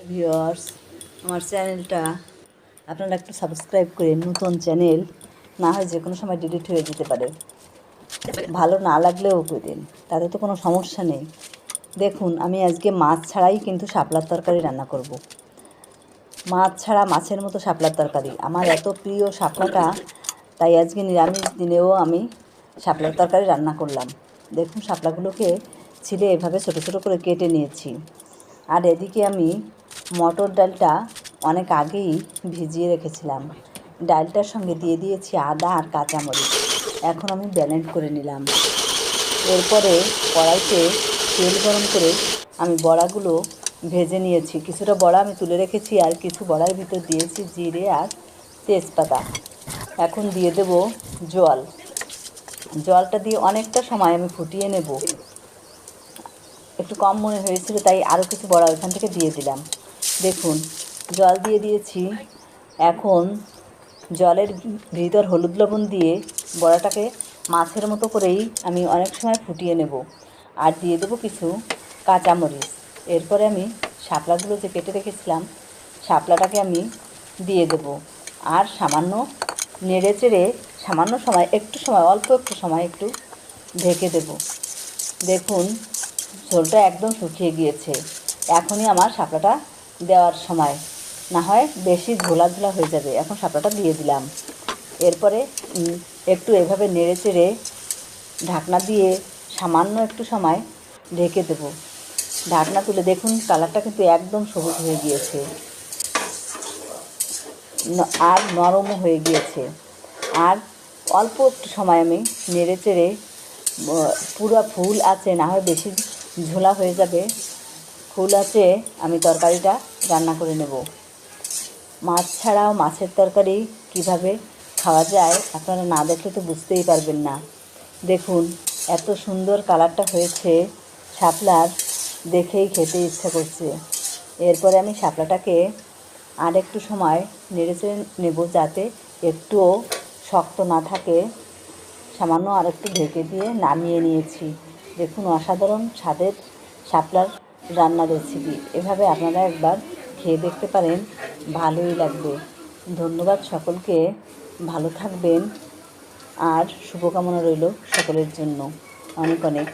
Viewers, আমার চ্যানেলটা আপনারা একটু সাবস্ক্রাইব করে, নতুন চ্যানেল না হয় যে কোনো সময় ডিলিট হয়ে যেতে পারে, ভালো না লাগলেও করেন, তাতে তো কোনো সমস্যা নেই। দেখুন, আমি আজকে মাছ ছাড়াই কিন্তু শাপলার তরকারি রান্না করব। মাছ ছাড়া মাছের মতো শাপলার তরকারি আমার এত প্রিয় শাপলাটা, তাই আজকে নিরামিষ দিনেও আমি শাপলার তরকারি রান্না করলাম। দেখুন, শাপলাগুলোকে ছিলে এভাবে ছোটো ছোটো করে কেটে নিয়েছি। আর এদিকে আমি মটর ডালটা অনেক আগেই ভিজিয়ে রেখেছিলাম। ডালটার সঙ্গে দিয়ে দিয়েছি আদা আর কাঁচামরিচ। এখন আমি ব্লেন্ড করে নিলাম। এরপরে কড়াইতে তেল গরম করে আমি বড়াগুলো ভেজে নিয়েছি। কিছুটা বড়া আমি তুলে রেখেছি, আর কিছু বড়ার ভিতর দিয়েছি জিরে আর তেজপাতা। এখন দিয়ে দেব জল। জলটা দিয়ে অনেকটা সময় আমি ফুটিয়ে নেব। একটু কম মনে হয়েছিল, তাই আরও কিছু বড়া ওইখান থেকে দিয়ে দিলাম। দেখুন, জল দিয়ে দিয়েছি। এখন জলের ভিতর হলুদ লবণ দিয়ে বড়াটাকে মাছের মতো করেই আমি অনেক সময় ফুটিয়ে নেব। আর দিয়ে দেবো কিছু কাঁচামরিচ। এরপরে আমি শাপলাগুলো যে কেটে রেখেছিলাম, শাপলাটাকে আমি দিয়ে দেব। আর সামান্য নেড়ে চেড়ে সামান্য সময়, অল্প একটু সময় একটু ঢেকে দেব। দেখুন, ঝোলটা একদম শুকিয়ে গিয়েছে। এখনই আমার শাপলাটা দেওয়ার সময়, না হয় বেশি ঝোলা ঝোলা হয়ে যাবে। এখন শাপলাটা দিয়ে দিলাম। এরপরে একটু এভাবে নেড়ে চেড়ে ঢাকনা দিয়ে সামান্য একটু সময় ঢেকে দেব। ঢাকনা তুলে দেখুন, কালারটা কিন্তু একদম সবুজ হয়ে গিয়েছে আর নরমও হয়ে গিয়েছে। আর অল্প একটু সময় আমি নেড়ে চেড়ে, পুরো ফুল আছে, না হয় বেশি ঝোলা হয়ে যাবে, ফুল আছে, আমি তরকারিটা রান্না করে নেব। মাছ ছাড়াও মাছের তরকারি কিভাবে খাওয়া যায় আপনারা না দেখলে তো বুঝতেই পারবেন না। দেখুন, এত সুন্দর কালারটা হয়েছে শাপলার, দেখেই খেতে ইচ্ছা করছে। এরপরে আমি শাপলাটাকে আর একটু সময় নেড়েচেড়ে নেব, যাতে একটুও শক্ত না থাকে। সামান্য আর একটু ঢেকে দিয়ে নামিয়ে নিয়েছি। দেখুন, অসাধারণ স্বাদের শাপলার রান্নার রেসিপি। এভাবে আপনারা একবার খেয়ে দেখতে পারেন, ভালোই লাগবে। ধন্যবাদ সকলকে, ভালো থাকবেন। আর শুভকামনা রইল সকলের জন্য, অনেক অনেক।